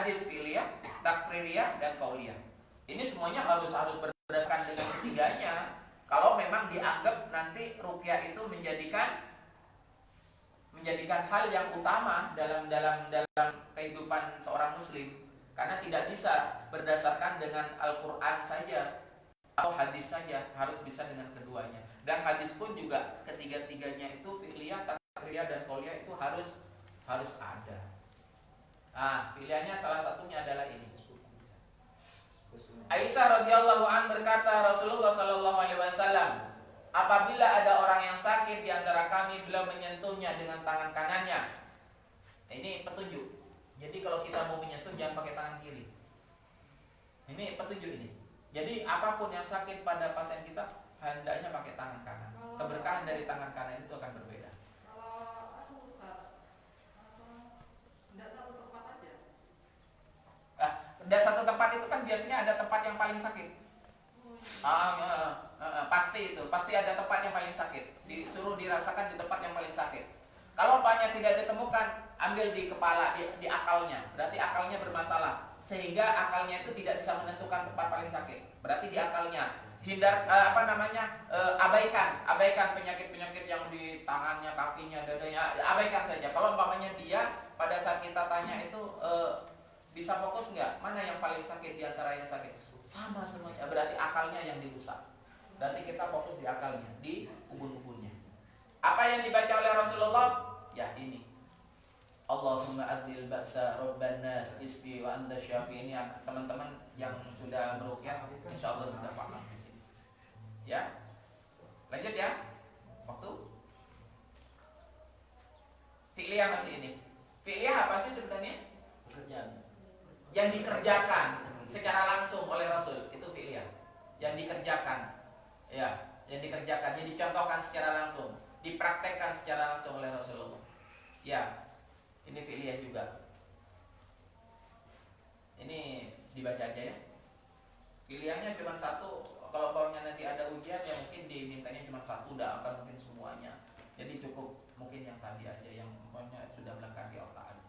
hadis fi'liyah, takririyah, dan qauliyah. Ini semuanya harus berdasarkan dengan ketiganya. Kalau memang dianggap nanti ruqyah itu menjadikan hal yang utama dalam kehidupan seorang muslim, karena tidak bisa berdasarkan dengan Al-Qur'an saja atau hadis saja, harus bisa dengan keduanya. Dan hadis pun juga ketiga-tiganya itu fi'liyah, takririyah, dan qauliyah itu harus ada. Fi'liyahnya salah satunya adalah ini. Aisyah radhiyallahu an berkata, Rasulullah sallallahu alaihi wasallam, apabila ada orang yang sakit di antara kami, beliau menyentuhnya dengan tangan kanannya. Ini petunjuk. Jadi kalau kita mau menyentuh jangan pakai tangan kiri. Ini petunjuk ini. Jadi apapun yang sakit pada pasien kita hendaknya pakai tangan kanan. Keberkahan dari tangan kanan itu akan berbeda. Tidak satu tempat itu kan biasanya ada tempat yang paling sakit. Pasti ada tempat yang paling sakit. Disuruh dirasakan di tempat yang paling sakit. Kalau umpamanya tidak ditemukan, ambil di kepala, di akalnya. Berarti akalnya bermasalah, sehingga akalnya itu tidak bisa menentukan tempat paling sakit. Berarti di akalnya. Abaikan penyakit-penyakit yang di tangannya, kakinya, dadanya, abaikan saja. Kalau umpamanya dia pada saat kita tanya itu bisa fokus nggak? Mana yang paling sakit di antara yang sakit? Sama semuanya. Berarti akalnya yang dirusak. Berarti kita fokus di akalnya, di ubun-ubunnya. Apa yang dibaca oleh Rasulullah? Ya ini. Allahumma adil ba'sa rabban nas isfi wa anta syafi. Ini teman-teman yang sudah meruqyah insyaallah sudah paham di sini. Ya. Lanjut ya. Waktu. Fi'liyah masih ini. Fi'liyah apa sih sebenarnya? Pekerjaan yang dikerjakan secara langsung oleh Rasul itu fi'liyah. Yang dikerjakan, ya, yang dicontohkan secara langsung, dipraktekkan secara langsung oleh Rasulullah. Ya, ini fi'liyah juga. Ini dibaca aja ya. Fi'liyahnya cuma satu. Kalau bawahnya nanti ada ujian ya mungkin dimintanya cuma satu, tidak akan mungkin semuanya. Jadi cukup mungkin yang tadi aja, yang bawahnya sudah melekat di otak aja.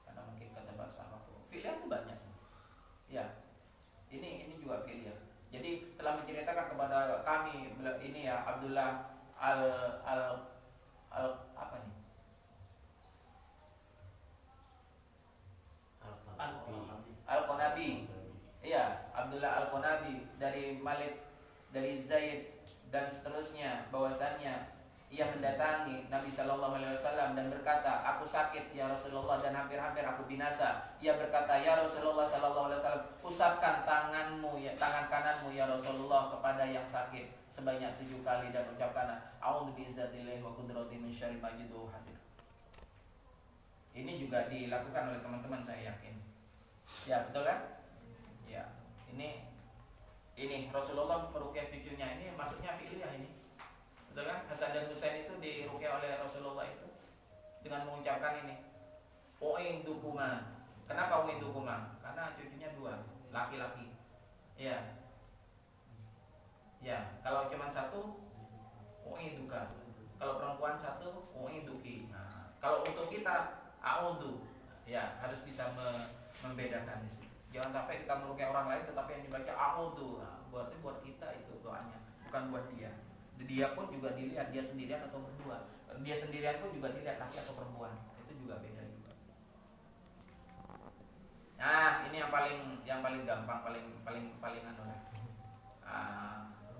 Karena mungkin ketebak sama tuh. Fi'liyah itu banyak. Ya, ini juga fi'liyah. Jadi telah menceritakan kepada kami ini ya Abdullah Al-Qanabi. Iya, Abdullah Al-Qanabi dari Malik, dari Zaid dan seterusnya, bahwasannya ia mendatangi Nabi Shallallahu Alaihi Wasallam dan berkata, aku sakit ya Rasulullah dan hampir-hampir aku binasa. Ia berkata, ya Rasulullah Shallallahu Alaihi Wasallam, usapkan tanganmu, tangan kananmu ya Rasulullah kepada yang sakit sebanyak 7 kali dan ucapkan, A'udzu bi'izzatillahi wa qudratihi min syarri ma yajidu hadir. Ini juga dilakukan oleh teman-teman saya yakin. Ya betul kan? Ya ini Rasulullah meruqyah cucunya, ini maksudnya fi'liyah ini. Betul kan? Hasan dan Husain itu diruqyah oleh Rasulullah itu dengan mengucapkan ini, U'indukuma. Kenapa U'indukuma? Karena cucunya 2, laki-laki. Ya. Ya, kalau cuma 1 U'induka. Kalau perempuan 1 U'induki. Nah, kalau untuk kita A'udhu. Ya, harus bisa membedakan di sini. Jangan sampai kita meruqyah orang lain tetapi yang dibaca A'udhu. Nah, berarti buat kita itu doanya, bukan buat dia. Dia pun juga dilihat dia sendirian atau berdua. Dia sendirian pun juga dilihat laki atau perempuan. Itu juga beda juga. Nah, ini yang paling gampang, paling anu lah.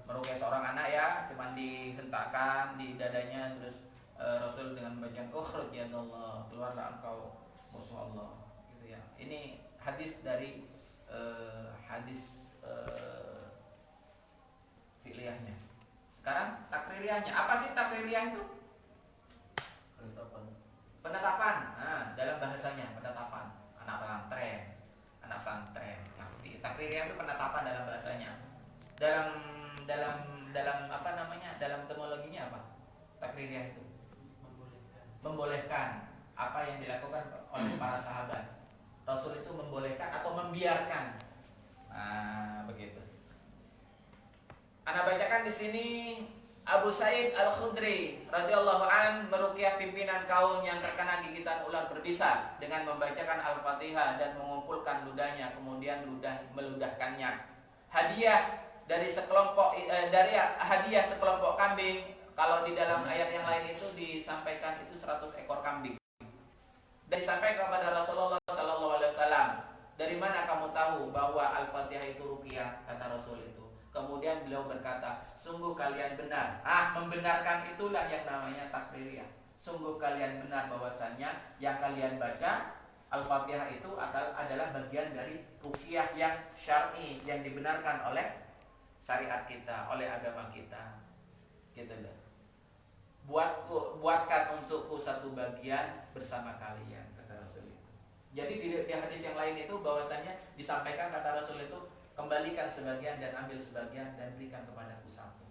Meruqyah seorang anak ya, cuman dihentakkan di dadanya terus Rasul dengan bacaan ukhruj ya Allah, keluarlah engkau musuh Allah gitu ya. Ini hadis dari hadis fi'liyahnya. Sekarang takririyahnya. Apa sih takririyah itu? Penetapan. Nah, dalam bahasanya penetapan. Anak santren. Takririyah itu penetapan dalam bahasanya. Dalam apa namanya? Dalam terminologinya apa? Takririyah itu membolehkan apa yang dilakukan oleh para sahabat. Rasul itu membolehkan atau membiarkan. Nah, begitu. Ana bacakan di sini Abu Sa'id Al-Khudri radhiyallahu an meruqyah pimpinan kaum yang terkena gigitan ular berbisa dengan membacakan Al-Fatihah dan mengumpulkan ludahnya, kemudian meludahkannya. Hadiah dari hadiah sekelompok kambing. Kalau di dalam ayat yang lain itu disampaikan itu 100 ekor kambing. Dan disampaikan kepada Rasulullah sallallahu alaihi wasallam, "Dari mana kamu tahu bahwa Al-Fatihah itu ruqyah?" kata Rasul itu. Kemudian beliau berkata, "Sungguh kalian benar." Membenarkan itulah yang namanya takririyah. Sungguh kalian benar bahwasannya yang kalian baca Al-Fatihah itu adalah bagian dari ruqyah yang syar'i, yang dibenarkan oleh syariat kita, oleh agama kita. Gitu loh. Buatkan untukku satu bagian bersama kalian, kata Rasul itu. Jadi di hadis yang lain itu bahwasanya disampaikan kata Rasul itu, kembalikan sebagian dan ambil sebagian dan berikan kepadaku satu.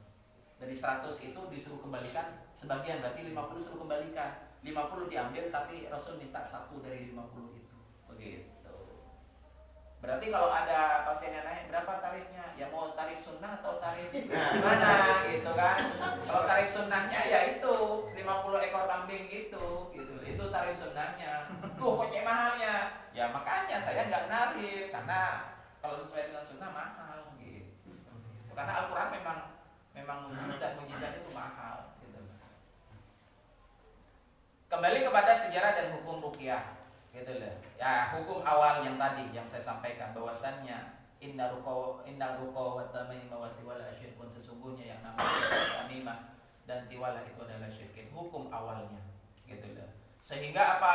Dari 100 itu disuruh kembalikan sebagian, berarti 50 suruh kembalikan. 50 diambil tapi Rasul minta satu dari 50 itu. Begitu. Berarti kalau ada pasien yang nanya berapa tarifnya? Ya mau tarif sunnah atau tarif gimana gitu kan. Kalau tarif sunnahnya ya itu 50 ekor kambing gitu. Itu tarif sunnahnya. Tuh kok mahalnya? Ya makanya saya nggak narik karena kalau sesuai dengan sunnah mahal gitu. Karena Al-Quran memang mujizat itu mahal gitu. Kembali kepada sejarah dan hukum ruqyah gitu loh. Ya, hukum awal yang tadi yang saya sampaikan bahwasannya inna ruqa wa tamimah wa tiwala syirkun, sesungguhnya yang namanya tamimah dan tiwala itu adalah syirkin. Hukum awalnya gitu loh. Sehingga apa?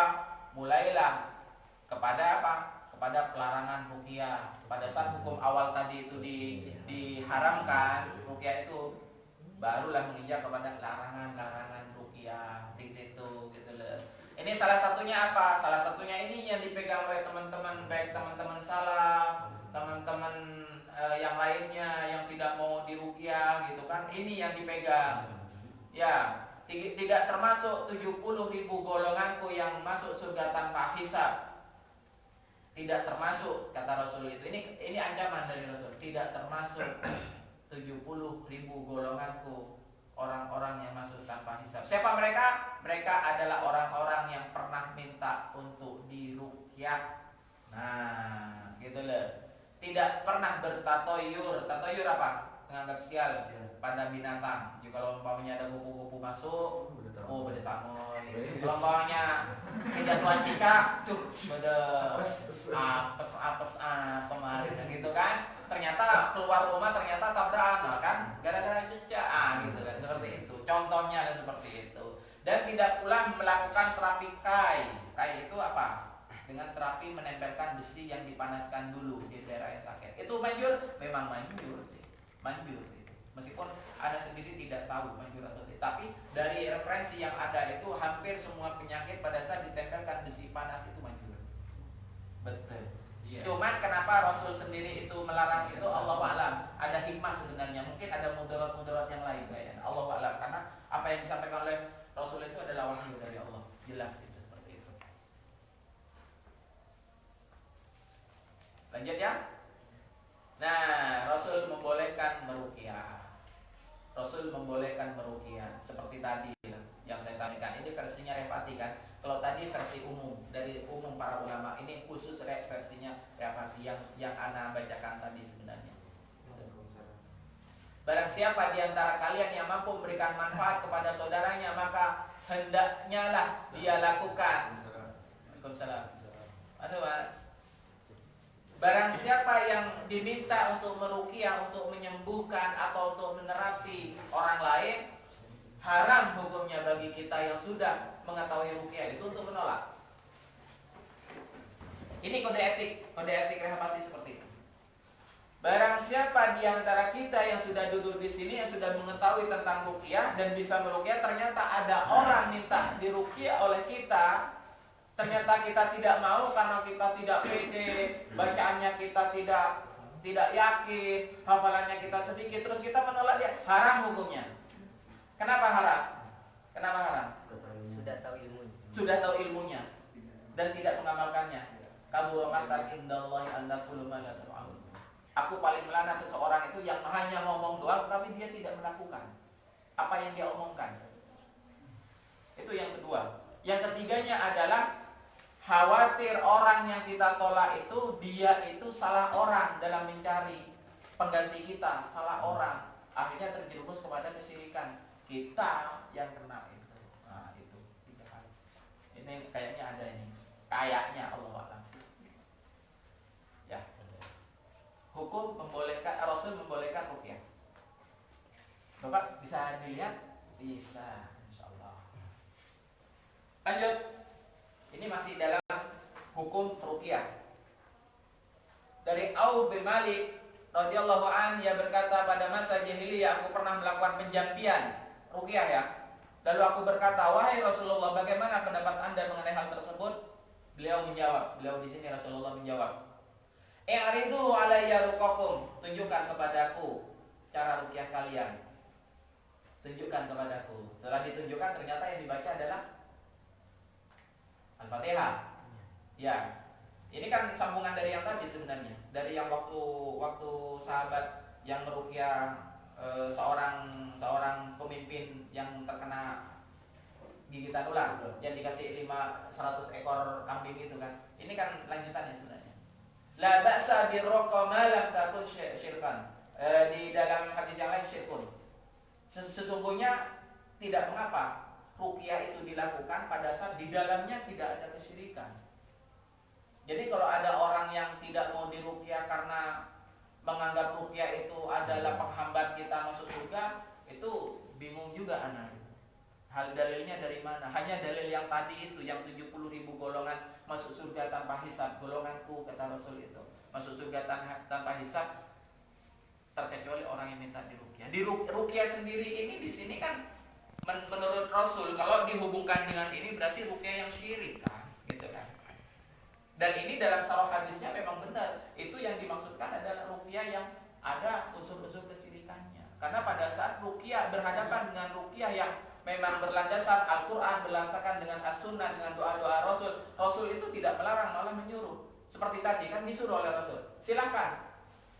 Mulailah kepada apa? Kepada pelarangan ruqyah. Pada saat hukum awal tadi itu diharamkan ruqyah itu, barulah menginjak kepada larangan ruqyah di situ gitu loh. Ini salah satunya apa? Salah satunya ini yang dipegang oleh teman-teman, baik teman-teman salaf, teman-teman yang lainnya yang tidak mau diruqyah gitu kan. Ini yang dipegang. Ya, tidak termasuk 70.000 golonganku yang masuk surga tanpa hisab. Tidak termasuk, kata Rasul itu. Ini ancaman dari Rasul. Tidak termasuk 70.000 golonganku, orang-orang yang masuk tanpa hisab. Siapa mereka? Mereka adalah orang-orang yang pernah minta untuk diruqyah. Nah, gitu loh. Tidak pernah bertatoyur. Tatoyur apa? Menganggap sial pada binatang. Jadi kalau umpamanya ada kupu-kupu masuk, berdetangoy. Kalau umpamanya kejatuhan cicak, apes kemarin gitu kan. Ternyata keluar rumah ternyata tabrakan kan, gara-gara cicak, gitu kan, seperti itu. Contohnya adalah seperti itu. Dan tidak pula melakukan terapi kai. Kai itu apa? Dengan terapi menempelkan besi yang dipanaskan dulu di daerah yang sakit. Itu manjur? Memang manjur itu. Meskipun Anda sendiri tidak tahu manjur atau tidak. Tapi dari referensi yang ada itu hampir semua penyakit pada saat ditempelkan besi panas itu manjur. Betul. Yeah. Cuman kenapa Rasul sendiri itu melarang itu, Allahu a'lam. Ada hikmah sebenarnya. Mungkin ada mudarat-mudarat yang lain kayaknya. Allahu a'lam. Karena apa yang disampaikan oleh Rasul itu adalah wahyu dari Allah. Jelas itu seperti itu. Lanjut ya. Nah, Rasul membolehkan meruqyah. Seperti tadi yang saya sampaikan. Ini versinya Refati kan. Kalau tadi versi umum dari umum para ulama, ini khusus versinya Refati yang ana bacakan tadi sebenarnya. Barang siapa di antara kalian yang mampu memberikan manfaat kepada saudaranya, maka hendaknya lah dia lakukan. Waalaikumsalam. Masuk Mas. Barang siapa yang diminta untuk meruqyah, untuk menyembuhkan atau untuk menerapi orang lain, haram hukumnya bagi kita yang sudah mengetahui ruqyah itu untuk menolak. Ini kode etik Rahmati seperti itu. Barang siapa di antara kita yang sudah duduk di sini yang sudah mengetahui tentang ruqyah dan bisa meruqyah, ternyata ada orang minta diruqyah oleh kita, ternyata kita tidak mau karena kita tidak pede, bacaannya kita tidak yakin, hafalannya kita sedikit, terus kita menolak dia, haram hukumnya. Kenapa haram? Sudah tahu ilmunya dan tidak mengamalkannya. Kabura maqtan indallahi an taqulu ma la taf'alun. Aku paling melaknat seseorang itu yang hanya ngomong doang tapi dia tidak melakukan. apa yang dia omongkan. Itu yang kedua. Yang ketiganya adalah khawatir orang yang kita tolak itu dia itu salah orang dalam mencari pengganti kita, salah orang. Akhirnya terjerumus kepada kesyirikan. Kita yang kena itu. Nah, itu 3 hal. Ini kayaknya ada ini. Kayaknya Allah a'lam. Ya. Hukum membolehkan, Rasul membolehkan ruqyah. Bapak bisa dilihat? Bisa, insyaallah. Lanjut. Ini masih dalam hukum ruqyah. Dari Auf bin Malik radhiyallahu an, ia berkata, pada masa jahiliyah aku pernah melakukan penjampian ruqyah ya. Lalu aku berkata, wahai Rasulullah, bagaimana pendapat Anda mengenai hal tersebut? Beliau menjawab, beliau di sini Rasulullah menjawab, "I'ridu alayya ruqakum." Tunjukkan kepadaku cara ruqyah kalian. Tunjukkan kepadaku. Setelah ditunjukkan ternyata yang dibaca adalah Al-Fatihah. Ya. Ini kan sambungan dari yang tadi sebenarnya. Dari yang waktu sahabat yang meruqyah seorang pemimpin yang terkena gigitan ular, yang dikasih 100 ekor kambing itu kan. Ini kan lanjutannya sebenarnya. La ba'sa birruqa ma lam takun syirkan. Di dalam hadis yang lain syirkun. Sesungguhnya tidak mengapa ruqyah itu dilakukan pada saat di dalamnya tidak ada kesyirikan. Jadi kalau ada orang yang tidak mau diruqyah karena menganggap ruqyah itu adalah penghambat kita masuk surga, itu bingung juga anak. Hal dalilnya dari mana? Hanya dalil yang tadi itu, yang 70.000 golongan masuk surga tanpa hisab. Golonganku, kata Rasul itu, masuk surga tanpa hisab, terkecuali orang yang minta diruqyah. Di ruqyah sendiri ini di sini kan menurut Rasul, kalau dihubungkan dengan ini berarti ruqyah yang syirik kan, gitu kan. Dan ini dalam sarah hadisnya memang benar. Itu yang dimaksudkan adalah ruqyah yang ada unsur-unsur kesyirikannya. Karena pada saat ruqyah berhadapan dengan ruqyah yang memang berlandaskan Al-Quran, berlandaskan dengan As-Sunnah, dengan doa-doa Rasul, Rasul itu tidak melarang, malah menyuruh. Seperti tadi kan disuruh oleh Rasul, silahkan,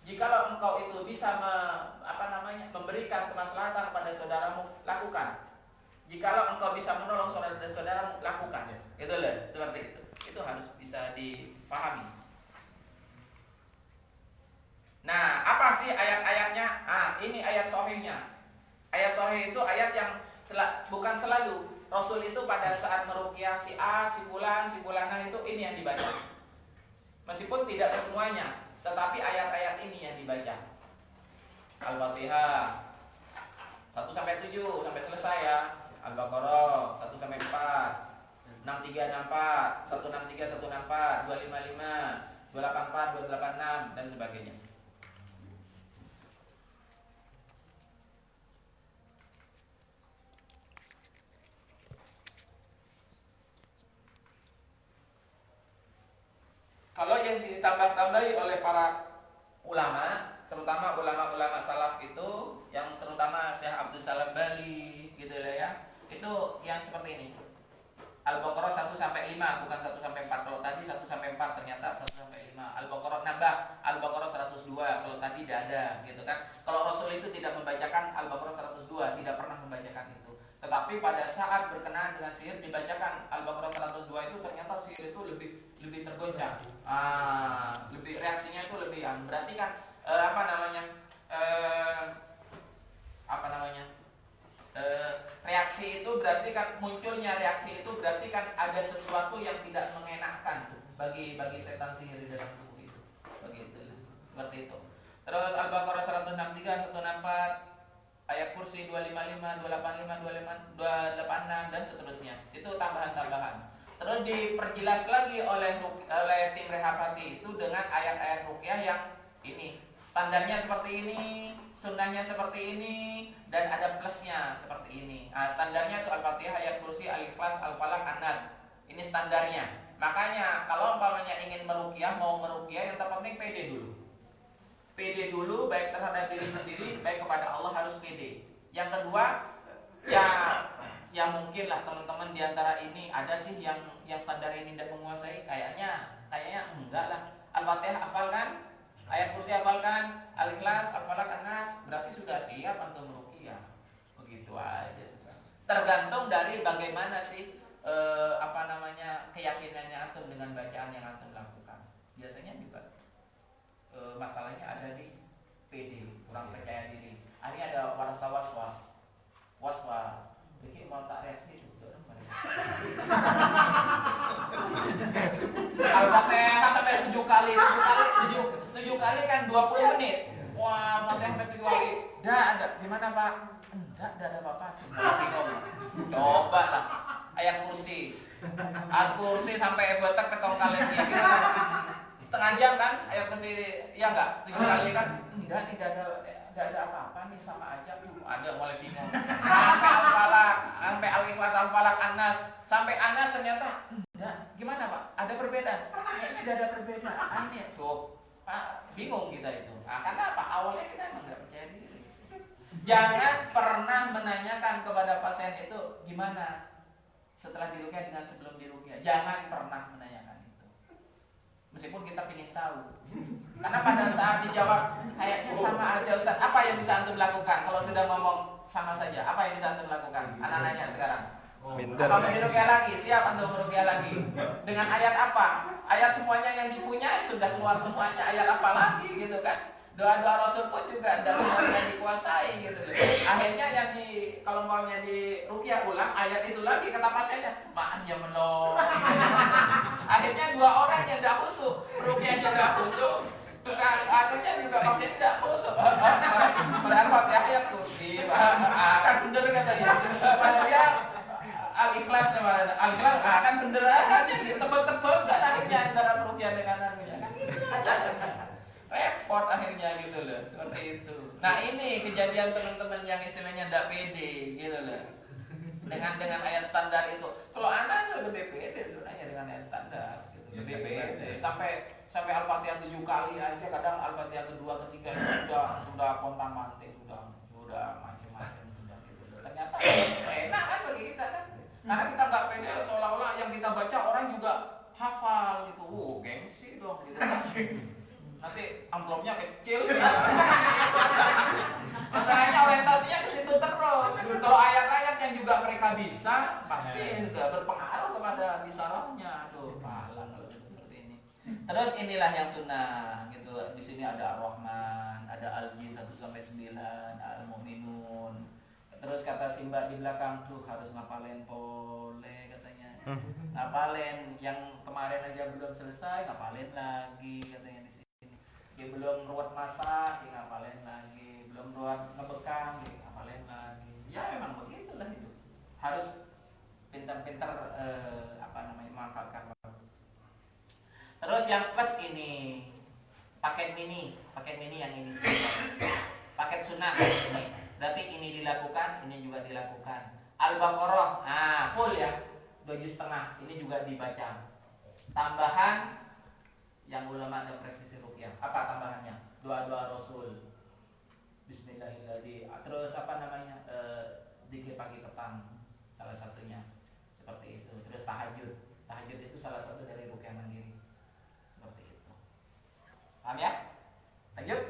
jikalau engkau itu bisa memberikan kemaslahatan pada saudaramu, lakukan. Jikalau engkau bisa menolong saudaramu, lakukan. Itu loh, seperti itu. Itu harus bisa dipahami. Nah, apa sih ayat-ayatnya? Ini ayat sahihnya. Ayat sahih itu ayat yang bukan selalu. Rasul itu pada saat meruqyah si A, si fulan, si fulanah itu ini yang dibaca. Meskipun tidak semuanya, tetapi ayat-ayat ini yang dibaca. Al-Fatihah 1 sampai 7 sampai selesai ya. Al-Baqarah 1 sampai 4, 63 64, 163 164, 255, 284, 286 dan sebagainya. Kalau yang ditambah-tambahi oleh para ulama, terutama ulama-ulama salaf itu, yang terutama Syekh Abdul Salam Bali gitu ya, itu yang seperti ini. Al-Baqarah 1 sampai 5, bukan 1 sampai 4. Kalau tadi 1 sampai 4 ternyata 1 sampai 5. Al-Baqarah nambah, Al-Baqarah 102 kalau tadi tidak ada gitu kan. Kalau Rasul itu tidak membacakan Al-Baqarah 102, tidak pernah membacakan itu. Tetapi pada saat berkenaan dengan sihir dibacakan Al-Baqarah 102 itu, ternyata sihir itu lebih tergoncang. Lebih reaksinya itu lebih berarti kan reaksi itu berarti kan munculnya reaksi itu berarti kan ada sesuatu yang tidak mengenakkan bagi setan sihir di dalam tubuh itu. Begitu. Seperti itu. Terus Al-Baqarah 163, 164, ayat kursi 255, 285, 286 dan seterusnya. Itu tambahan-tambahan. Terus diperjelas lagi oleh tim Rehapati itu dengan ayat-ayat ruqyah yang ini. Standarnya seperti ini, sunnahnya seperti ini, dan ada plusnya seperti ini. Standarnya itu Al-Fatihah, ayat kursi, Al-Ikhlas, Al-Falaq, An-Nas. Ini standarnya. Makanya kalau umpamanya ingin meruqyah, mau meruqyah, yang terpenting pede dulu. Pede dulu, baik terhadap diri sendiri, baik kepada Allah harus pede. Yang kedua, ya mungkin lah teman-teman diantara ini ada sih yang standar ini tidak menguasai. Kayaknya enggak lah. Al-Fatihah hafalkan, ayat kursi hafalkan, Al-Ikhlas, Al-Falaq, An-Nas, berarti sudah siap untuk meruqyah. Begitu kali, 7 kali kan 20 menit. Wah, Fatihah sampai 7 kali. Dah ada. Gimana Pak? Enggak ada apa-apa. Bingung. Coba lah. Ayat kursi. Ayat kursi sampai betek ketong kali dia gitu. Setengah jam kan ayat kursi, ya enggak? 7 kali kan? Enggak nih, enggak ada apa-apa nih, sama aja tuh. Ada mulai bingung. Sampai Al-Falaq, sampai Al-Ikhlas, Al-Falaq, An-Nas. Sampai An-Nas ternyata enggak. Gimana Pak? Ada perbedaan? Kayaknya enggak ada perbedaan ya. Tuh. Pak, bingung kita itu. Karena apa? Awalnya kita emang enggak percaya diri. Jangan pernah menanyakan kepada pasien itu gimana setelah diruqyah dengan sebelum diruqyah. Jangan pernah menanyakan itu. Meskipun kita ingin tahu. Karena pada saat dijawab kayaknya sama aja Ustaz. Apa yang bisa antum lakukan kalau sudah ngomong sama saja? Apa yang bisa antum lakukan? Anak nanya sekarang. Apa mau diruqyah lagi? Siap antum meruqyah lagi. Dengan ayat apa? Ayat semuanya yang dipunyai sudah keluar semuanya. Ayat apa lagi gitu kan? Doa-doa Rasul pun juga tidak semuanya dikuasai gitu. Akhirnya yang kalau maunya di ruqyah ulang ayat itu lagi, kata pasiennya, maaf ya melong. Akhirnya 2 orang yang tidak khusyuk, ruqyahnya tidak khusyuk, tukang anunya juga pasien tidak khusyuk. Padahal Fatihah ayat kursi, kan bener katanya. Padahal Al-Ikhlas namanya, Al-Ikhlas kan bener aja, tebel-tebel kan akhirnya antara ruqyah dengan anunya kan gitu aja. Repot akhirnya gitu loh, seperti itu. Nah ini kejadian teman-teman yang istilahnya tidak pede gitu loh dengan ayat standar itu. Kalau anak tuh lebih pede sebenarnya dengan ayat standar gitu. Lebih pede sampai Al-Fatihah 7 kali aja, kadang Al-Fatihah kedua ketiga itu sudah pontang-panting, sudah macam-macam sudah gitu. Ternyata enak kan bagi kita kan, karena kita nggak pede, seolah-olah yang kita baca orang juga hafal gitu. Gengsi dong gitu kan. Nanti amplopnya kecil ya. Masalahnya orientasinya ke situ terus. Kalau ayat-ayat yang juga mereka bisa, pasti juga berpengaruh kepada bisarahnya. Aduh, palang kalau seperti ini. Terus inilah yang sunnah gitu. Di sini ada Ar-Rahman, ada Al-Jin 1 sampai 9, Al-Mu'minun. Terus kata Simba di belakang tuh harus ngapalin pole katanya. Ngapalin yang kemarin aja belum selesai, ngapalin lagi katanya di sini. Dia belum ruwet masak, dia ngapalin lagi. Belum ruwet ngebekam, dia ngapalin lagi. Ya memang begitulah hidup. Harus pintar-pintar manfaatkan waktu. Terus yang plus ini paket mini yang ini. Paket sunnah ini. Berarti ini dilakukan, ini juga dilakukan. Al-Baqarah, full ya, 2,5 juz. Ini juga dibaca. Tambahan yang ulama ada praktisi ruqyah. Apa tambahannya? Doa-doa Rasul. Bismillahirrahmanirrahim. Terus zikir pagi petang salah satunya. Seperti itu. Terus tahajud. Tahajud itu salah satu dari ruqyah mandiri. Seperti itu. Paham ya? Lanjut.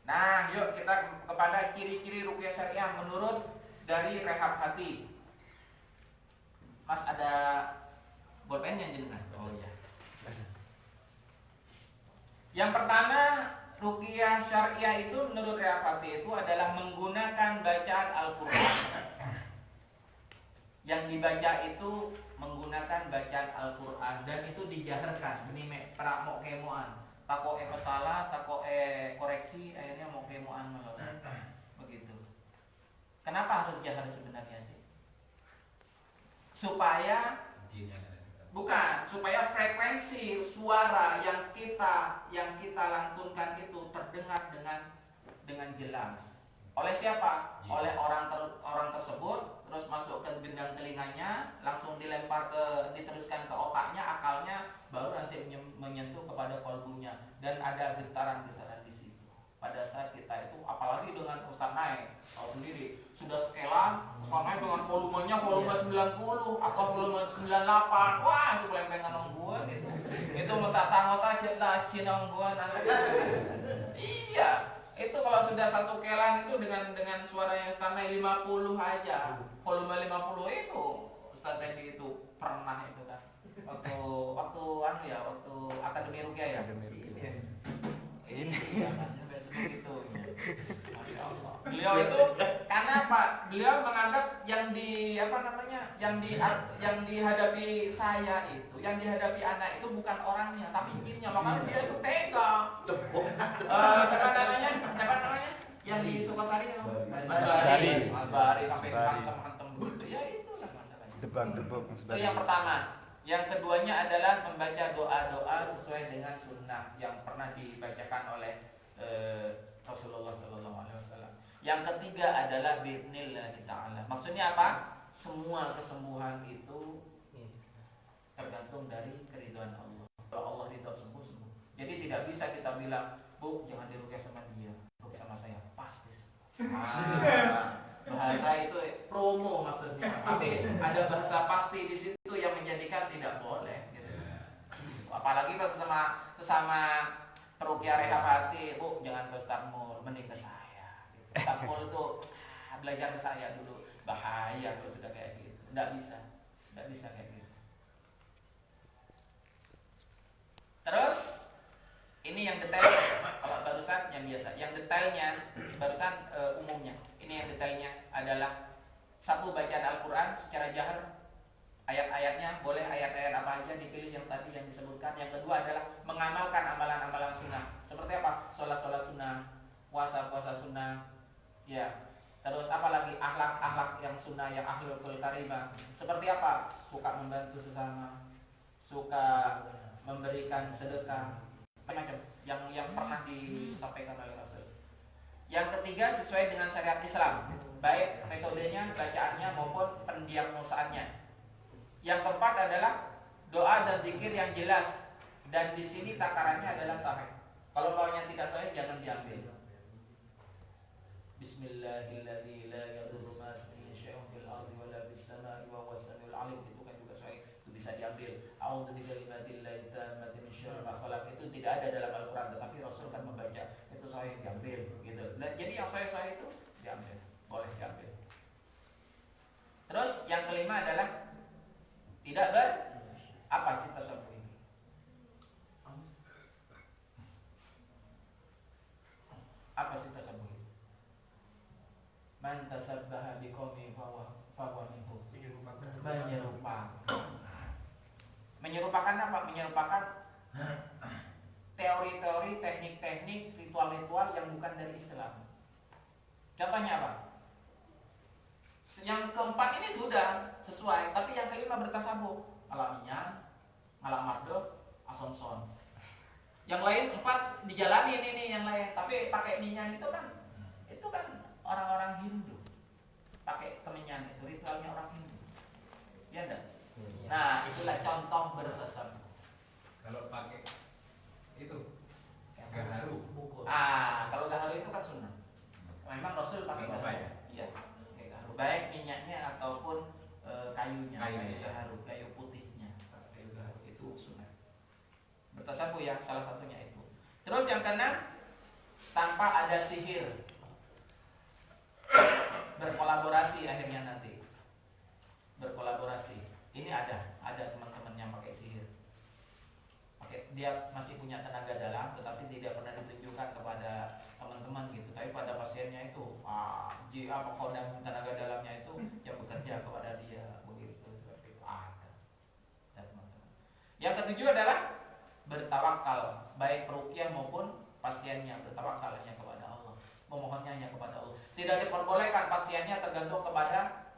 Nah, yuk kita kepada ciri-ciri ruqyah syariah menurut dari Rehab Hati. Mas ada bolpen yang jenengan? Oh iya. Yang pertama, ruqyah syariah itu menurut Rehab Hati itu adalah menggunakan bacaan Al-Qur'an. Yang dibaca itu menggunakan bacaan Al-Qur'an dan itu dijaharkan. Ini pra mau kemoan. Tako pesalah, tako koreksi, akhirnya mau kemoan melolot. Begitu. Kenapa harus jahar sebenarnya sih? Supaya frekuensi suara yang kita lantunkan itu terdengar dengan jelas. Oleh siapa? Oleh orang tersebut, terus masuk ke gendang telinganya, langsung diteruskan ke otaknya, akalnya, baru nanti menyentuh kepada kolbunya dan ada getaran-getaran di situ. Pada saat kita itu, apalagi dengan Ustaz Naik, tahu sendiri, sudah sekelan, Ustaz Naik dengan volumenya volume 90 atau volume 98, wah itu pelempengan orang gua gitu. Itu mentata-ngota jelajin orang gua nanti. Iya, itu kalau sudah satu kelan itu dengan suara yang standar 50 aja, volume 50 itu Ustaz Teddy itu pernah itu kan. Waktu Akademi Ruqyah ya. Ini ya kan begitu. Masya Allah. Beliau itu kan Karena apa? Beliau menganggap yang dihadapi saya itu, yang dihadapi anak itu bukan orangnya, tapi jinnya. Makanya dia itu tega. Siapa namanya? Yang di Sukasari ya? Mas Bari sampai hantem gitu. Ya itulah masalahnya. Debak-debak Mas Bari. Itu yang pertama. Yang keduanya adalah membaca doa-doa sesuai dengan sunnah yang pernah dibacakan oleh Rasulullah SAW. Yang ketiga adalah bi'idznillah ta'ala. Maksudnya apa? Semua kesembuhan itu tergantung dari keridhaan Allah. Kalau Allah ridho sembuh. Jadi tidak bisa kita bilang, Bu, jangan diruqyah sama dia, ruqyah sama saya, pasti. Bahasa itu promo maksudnya. Tapi ada bahasa pasti di situ yang menjadikan tidak boleh gitu. Apalagi pas sesama peruqyah rehab hati, Bu, jangan ke Ustaz Mul, mending ke saya. Ustaz Mul tuh belajar ke saya dulu. Bahaya kalau sudah kayak gitu. Enggak bisa kayak gitu. Terus ini yang detail, kalau barusan yang biasa. Yang detailnya barusan umumnya. Ini yang detailnya adalah satu, bacaan Al-Quran secara jahar, ayat-ayatnya boleh ayat-ayat apa aja dipilih yang tadi yang disebutkan. Yang kedua adalah mengamalkan amalan-amalan sunnah. Seperti apa? Sholat-sholat sunnah, puasa-puasa sunnah, ya. Terus apa lagi? Akhlak-akhlak yang sunnah, yang akhlakul karimah. Seperti apa? Suka membantu sesama, suka memberikan sedekah, macam yang pernah disampaikan oleh Rasul. Yang ketiga, sesuai dengan syariat Islam, baik metodenya, bacaannya maupun pendiagnosaannya. Yang keempat adalah doa dan zikir yang jelas, dan di sini takarannya adalah sahih. Kalau bawahnya tidak sahih jangan diambil. Bismillahirrahmanirrahim. La yadurru ma ismihi syai'un fil ardi wa la fis samai wa huwas samiul alim. Itu kan juga sahih, itu bisa diambil. A'udzu bikalimatillahi tammati min syarri ma khalaq. Itu tidak ada dalam Al-Qur'an, tetapi Rasul kan membaca. Itu sahih, diambil gitu. Dan jadi yang sahih itu diambil, boleh diambil. Terus yang kelima adalah tidak apa sih tasawuf ini? Apa sih tasawuf ini? Man tasabbaha biqaumin fahuwa minhum. Menyerupakan apa? Menyerupakan teori-teori, teknik-teknik, ritual-ritual yang bukan dari Islam. Contohnya apa? Yang keempat ini sudah sesuai, tapi yang kelima bertasabuh. Alaminya, ngalah marduk, asonson. Yang lain 4 dijalani ini yang lain, tapi pakai minyan itu kan orang-orang Hindu. Pakai kemenyan itu ritualnya orang Hindu. Ya enggak? Nah, itulah contoh bertasabuh. Kalau pakai itu gaharu. Kalau gaharu itu kan sunnah. Memang Rasul pakai gaharu. Ya? Iya, pakai gaharu. Baik minyaknya ataupun kayunya, kayu putihnya. Kayu gaharu itu sunnah. Bertasabuh ya, salah satunya itu. Terus yang keenam, tanpa ada sihir. Berkolaborasi akhirnya nanti. Berkolaborasi. Ini ada teman-teman yang pakai sihir. Dia masih punya tenaga dalam, tetapi tidak pernah ditunjukkan kepada teman-teman gitu. Tapi pada pasiennya itu, kodam tenaga dalamnya itu yang bekerja kepada dia begitu. Seperti itu ada teman-teman. Yang ketujuh adalah bertawakal, baik peruqyah maupun pasiennya bertawakal hanya kepada Allah, memohonnya hanya kepada Allah. Tidak diperbolehkan pasiennya tergantung kepada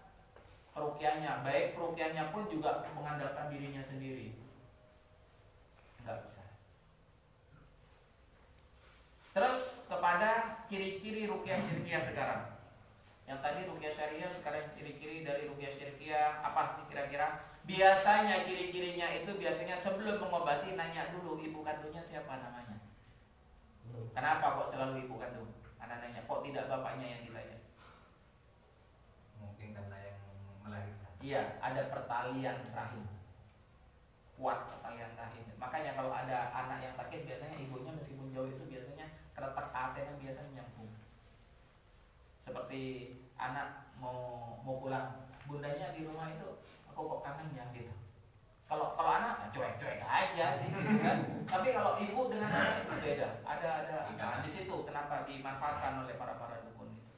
peruqyahnya, baik peruqyahnya pun juga mengandalkan dirinya sendiri. Enggak bisa. Terus kepada ciri-ciri ruqyah syirkiyah sekarang. Yang tadi ruqyah syariah, sekarang ciri-ciri dari ruqyah syirkiyah apa sih kira-kira? Biasanya ciri-cirinya itu biasanya sebelum mengobati nanya dulu ibu kandungnya siapa namanya. Kenapa kok selalu ibu kandung? Anak nanya, kok tidak bapaknya yang ditanya? Mungkin karena yang melahirkan. Iya, ada pertalian rahim. Kuat pertalian rahim. Makanya kalau ada anak yang sakit biasanya ibunya meskipun jauh itu biasanya keretak katanya biasanya nyambung. Seperti anak mau pulang, bundanya di rumah itu aku kok kangen ya gitu. Kalau anak cuek-cuek aja sih gitu kan. Tapi kalau ibu dengan anak itu beda. Ada di situ kenapa dimanfaatkan oleh para dukun itu.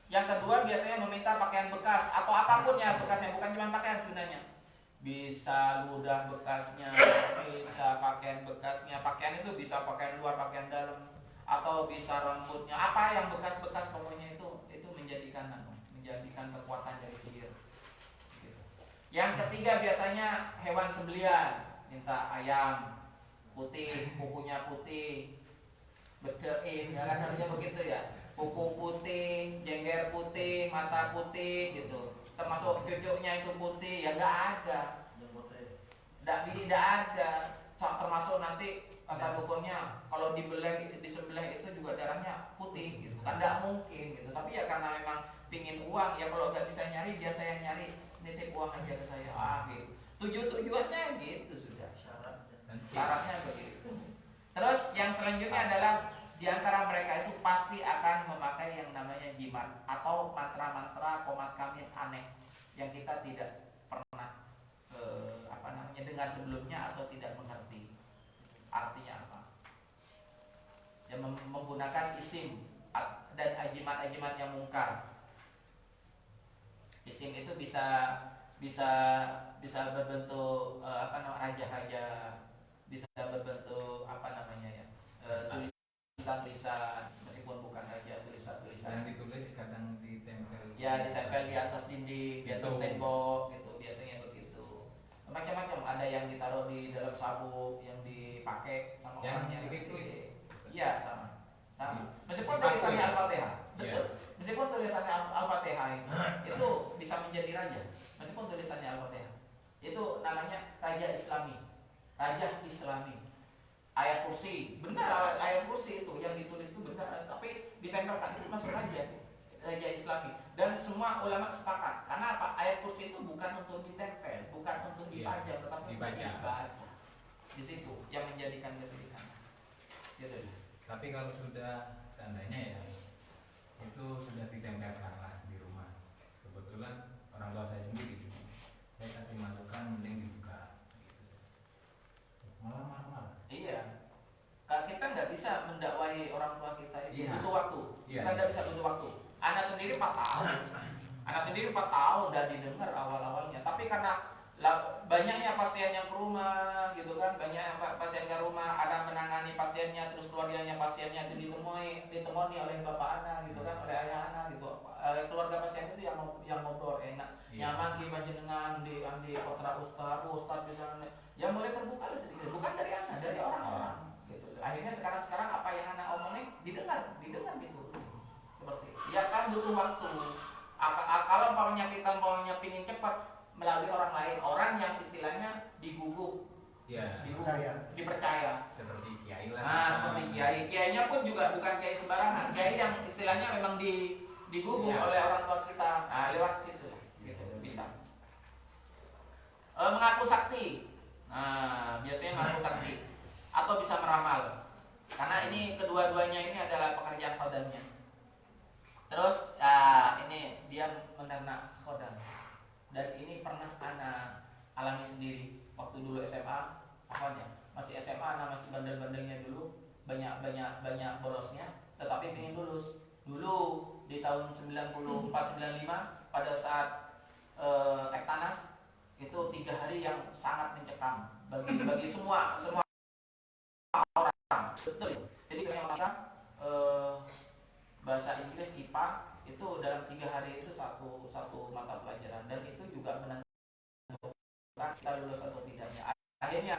Yang kedua biasanya meminta pakaian bekas atau apapun ya bekasnya, bukan cuma pakaian sebenarnya. Bisa ludah bekasnya, bisa pakaian bekasnya. Pakaian itu bisa pakaian luar, pakaian dalam, atau bisa rambutnya. Apa yang bekas-bekas pokoknya itu menjadikan kekuatan dari sihir. Gitu. Yang ketiga biasanya hewan sembelian, minta ayam putih, kukunya putih, bedein, ya kan harusnya begitu ya. Kuku putih, jengger putih, mata putih gitu. Termasuk cucuknya itu putih, ya nggak ada. Tidak ada. Termasuk nanti kata dukunnya kalau disembelih itu juga darahnya putih gitu. Kan nggak mungkin gitu. Tapi ya karena memang pingin uang, ya kalau nggak bisa nyari, biar saya nyari, nitip uang aja ke saya. Gitu. Tujuannya gitu sudah. Syaratnya begitu. Terus yang selanjutnya adalah di antara mereka itu pasti akan memakai yang namanya jimat atau mantra-mantra komat kamit aneh yang kita tidak pernah dengar sebelumnya atau tidak mengerti artinya apa. Yang menggunakan isim dan ajimat-ajimat yang mungkar. Isim itu bisa berbentuk raja-raja, bisa berbentuk tulisan-tulisan, meskipun bukan raja, tulisan-tulisan yang ditulis kadang ditempel. Ya, ditempel di atas dinding, di atas tembok gitu, biasanya begitu. Macam-macam, ada yang ditaruh di dalam sabuk, yang dipakai sama orangnya. Iya, sama. Meskipun tulisannya Al-Fatihah, betul. Meskipun tulisannya Al-Fatihah itu bisa menjadi raja. Meskipun tulisannya Al-Fatihah, itu namanya raja Islami, raja Islami. Ayat kursi, benar ayat kursi itu yang ditulis itu benar, tapi ditempelkan itu masuk raja Islami. Dan semua ulama sepakat, karena apa? Ayat kursi itu bukan untuk ditempel, bukan untuk dipajang, tetapi untuk dibaca. Di situ yang menjadikan kesedihan. Gitu. Tapi kalau sudah seandainya ya, itu sudah ditempelkan lah di rumah. Kebetulan orang tua saya sendiri, saya kasih masukan mending dibuka. Malah. Iya, kita nggak bisa mendakwai orang tua kita itu butuh waktu. Kita nggak bisa butuh waktu. Anak sendiri 4 tahun dan didengar awal-awalnya. Tapi karena banyaknya pasien yang ke rumah, gitu kan, banyak pasien ke rumah, ada menangani pasiennya, terus keluarganya pasiennya itu ditemani oleh bapak anak, gitu kan, oleh ayah anak, gitu. Keluarga pasien itu yang ngobrol enak, nyaman di panjenengan, di kontra ustaz bisa. Ya mulai terbuka lah sedikit, bukan dari anak, dari orang-orang gitu. Akhirnya sekarang apa yang anak omongin didengar gitu. Seperti itu. Ya kan butuh waktu. Kalau kita pingin cepat melalui orang lain, orang yang istilahnya diguguk. Ya, dipercaya. Seperti kiai lah. Nah, seperti kiai. Kiainya pun juga bukan kiai sembarangan. Kiai yang istilahnya memang diguguk oleh orang tua kita. Nah, lewat situ gitu, bisa. Mengaku sakti. Nah, biasanya mengaku sakti atau bisa meramal. Karena ini kedua-duanya ini adalah pekerjaan khodamnya. Terus ini dia menernak khodam. Dan ini pernah anak alami sendiri waktu dulu SMA, masih SMA, masih bandel-bandelnya dulu, banyak bolosnya, tetapi pengen lulus. Dulu di tahun 94-95 pada saat Ektanas itu 3 hari yang sangat mencekam bagi semua orang. Betul. Jadi sebenarnya kita bahasa Inggris IPA itu dalam 3 hari itu satu mata pelajaran, dan itu juga menentukan kita lulus atau tidaknya. Akhirnya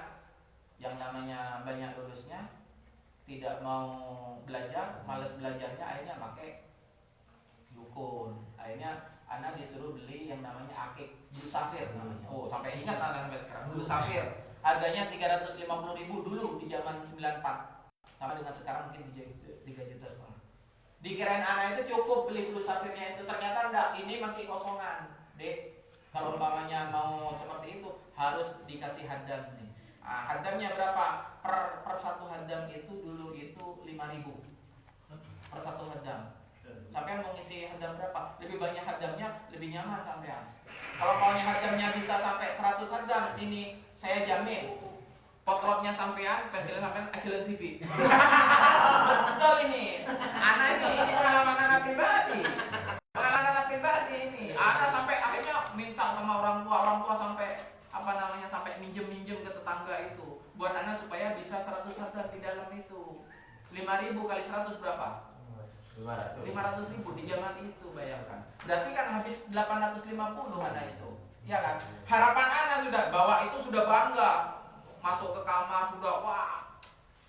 yang namanya banyak lulusnya tidak mau belajar, malas belajarnya, akhirnya pakai dukun. Akhirnya anak disuruh beli yang namanya akik, bulu safir namanya. Oh, sampai ingat anak sampai sekarang. Bulu safir. Harganya 350.000 dulu di zaman 94. Sama dengan sekarang mungkin 3,5 juta. Dikirain anak itu cukup beli bulu safirnya itu, ternyata enggak, ini masih kosongan. Dek, kalau umpamanya mau seperti itu harus dikasih hadam nih. Hadamnya berapa? Per satu hadam itu dulu itu 5.000 per satu hadam. Sampean mau ngisi hadam berapa? Lebih banyak hadamnya, lebih nyaman sampean. Kalau maunya hadamnya bisa sampai 100 hadam, ini saya jamin potlotnya sampean, pensilan sampean ajalan TV. Betul ini. Anak ini pengalaman anak pribadi. 5.000 kali 100 berapa? 500.000 di zaman itu, bayangkan. Berarti kan habis 850 anak itu. Ya kan? Harapan anak sudah bahwa itu sudah bangga. Masuk ke kamar sudah wah.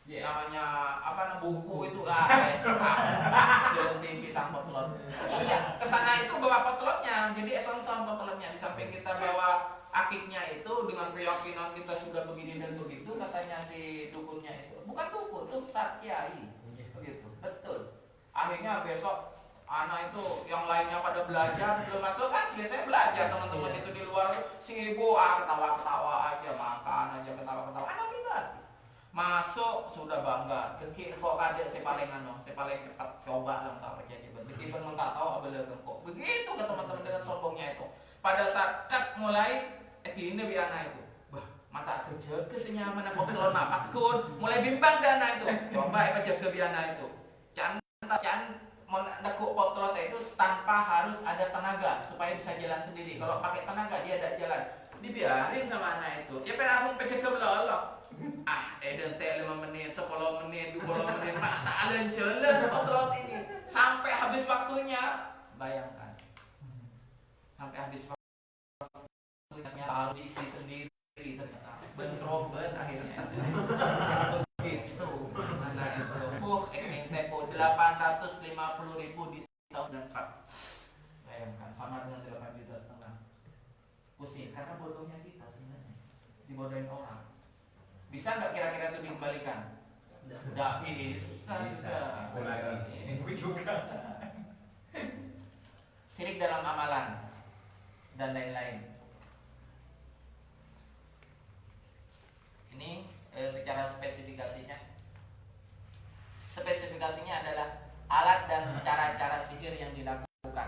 Namanya apa buku itu jalan tinggi tanpa petelon. Iya, kesana itu bawa petelonnya. Jadi eson-eson petelonnya. Di samping kita bawa akiknya itu dengan keyakinan kita sudah begini dan begitu, katanya si dukunnya itu. Bukan dukun, itu ustaz kiai. Begitu. Betul. Akhirnya besok anak itu yang lainnya pada belajar sebelum masuk kan biasanya belajar teman-teman itu di luar si ibu ketawa-ketawa aja makan aja ketawa-ketawa anak pribadi masuk sudah bangga kekik kok kadek saya paling cepat coba lah tak percaya begitu pun tak tahu abel kok begitu ke teman-teman dengan sombongnya itu pada saat mulai di ini anak itu wah mata kerja kesenyaman aku telur mapak kun mulai bimbang dana itu coba kerja ke biana itu jangan menekuk potlot itu tanpa harus ada tenaga supaya bisa jalan sendiri. Kalau pakai tenaga dia tidak jalan. Dibiarin sama anak itu. Ya penakung pecah ke belolok. Eden teh 5 menit, 10 menit, 20 menit, tak ada jalan potlot ini sampai habis waktunya. Bayangkan. Sampai habis waktunya harus diisi sendiri ternyata. Ben Robben akhirnya. Begitu. Anak itu. Tempo 850.000 di tahun 4. Bayangkan sama dengan 8,5 juta. Pusing karena bodohnya kita sebenarnya. Dibodohin orang. Bisa nggak kira-kira itu dikembalikan? Nggak bisa. Ini juga. Sirik dalam amalan dan lain-lain. Ini secara spesifikasinya adalah alat dan cara-cara sihir yang dilakukan.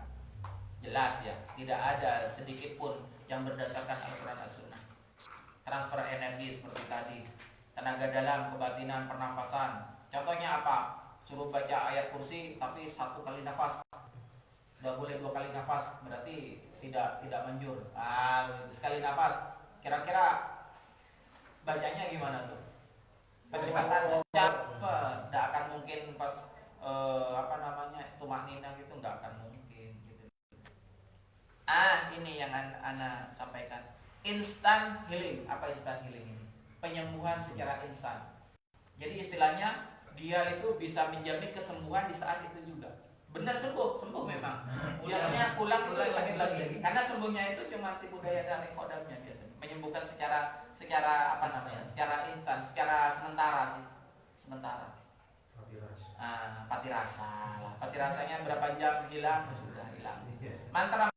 Jelas ya, tidak ada sedikit pun yang berdasarkan Al-Quran dan Sunnah. Transfer energi seperti tadi, tenaga dalam, kebatinan, pernafasan. Contohnya apa? Suruh baca ayat kursi tapi 1 kali nafas. Tidak boleh 2 kali nafas, berarti tidak manjur. Sekali nafas. Kira-kira bacanya gimana tuh? Kecepatan cepat, tidak akan mungkin pas tumak nina gitu, nggak akan mungkin gitu. Ini yang ana sampaikan, instant healing. Apa instant healing ini? Penyembuhan secara instan. Jadi istilahnya dia itu bisa menjamin kesembuhan di saat itu juga. Benar sembuh memang. Biasanya pulang itu sakit lagi. Karena sembuhnya itu cuma tipu daya dari kodamnya biasanya. Menyembuhkan secara secara instan, secara sementara sih. Sementara. Pati rasanya berapa jam hilang, sudah hilang. Mantra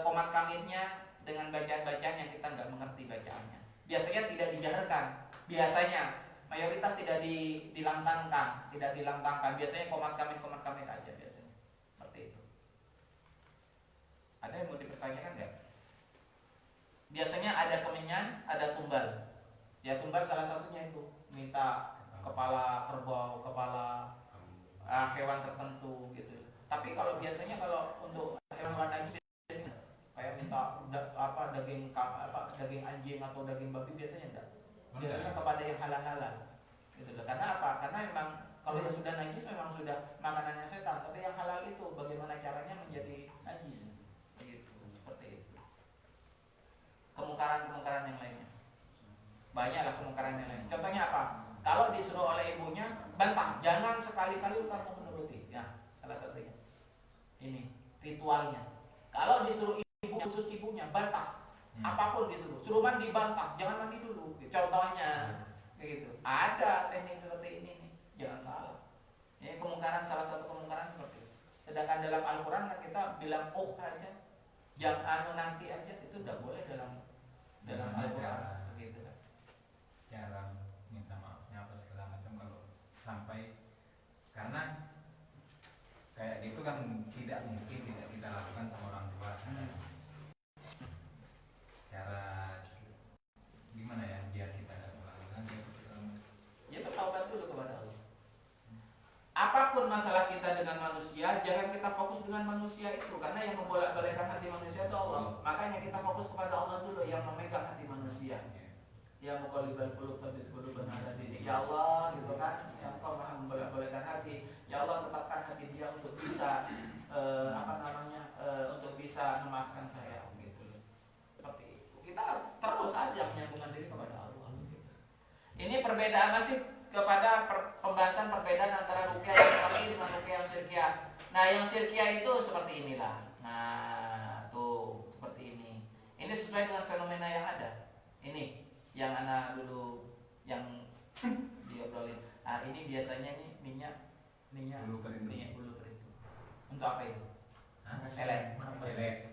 komat kamitnya dengan bacaan-bacaan yang kita nggak mengerti bacaannya. Biasanya tidak dijaharkan. Biasanya mayoritas tidak dilantangkan. Biasanya komat kamit aja biasanya. Seperti itu. Ada yang mau dipertanyakan nggak? Biasanya ada kemenyan, ada tumbal. Ya tumbal salah satunya itu minta kepala kerbau, kepala hewan tertentu gitu. Tapi kalau biasanya kalau untuk hewan najis kayak minta daging anjing atau daging babi biasanya enggak. Biasanya kepada yang halal-halal. Gitu loh. Karena apa? Karena memang kalau yang sudah najis memang sudah makanannya setan, tapi yang halal itu bagaimana caranya menjadi najis. Begitu, seperti itu. Kemungkaran yang lainnya. Banyaklah kemungkaran yang lain. Contohnya apa? Kalau disuruh oleh ibunya, bantah. Jangan sekali-kali kamu menuruti. Ya, salah satunya. Ini ritualnya. Kalau disuruh khusus ibunya, bantah. Apapun disuruh. Suruh mandi, bantah. Jangan mandi dulu. Contohnya, begitu. Ada teknik seperti ini nih. Jangan salah. Ini kemungkaran, salah satu kemungkaran seperti itu. Sedangkan dalam Al-Quran kan kita bilang aja. Yang nanti aja itu udah boleh dalam Al-Quran. Begitu kan. Cara minta maafnya apa segala macam kalau sampai, karena kayak gitu kan tidak mungkin tidak kita lakukan sama orang tua. Cara gimana ya biar kita tidak melakukan ya bertaubat dulu kepada Allah. Apapun masalah kita dengan manusia, jangan kita fokus dengan manusia itu, karena yang membolak-balikkan hati manusia itu Allah. Makanya kita fokus kepada Allah dulu yang memegang hati manusia. Ya muqallibal qulub tsabbit qulubana ala dinik. Ya Allah, gitu kan, yang Kau Maha bisa memaafkan saya gitu loh. Seperti itu. Kita terus aja menyambungkan diri kepada Allah gitu. Ini perbedaan masih kepada pembahasan perbedaan antara ruqyah yang syar'i dengan ruqyah yang syirkiyah. Nah, yang syirkiyah itu seperti inilah. Nah, tuh seperti ini. Ini sesuai dengan fenomena yang ada. Ini yang anak dulu yang diobrolin. Nah, ini biasanya nih minyak bulu perindu. Untuk apa itu? Hah? Pelet. Pelet.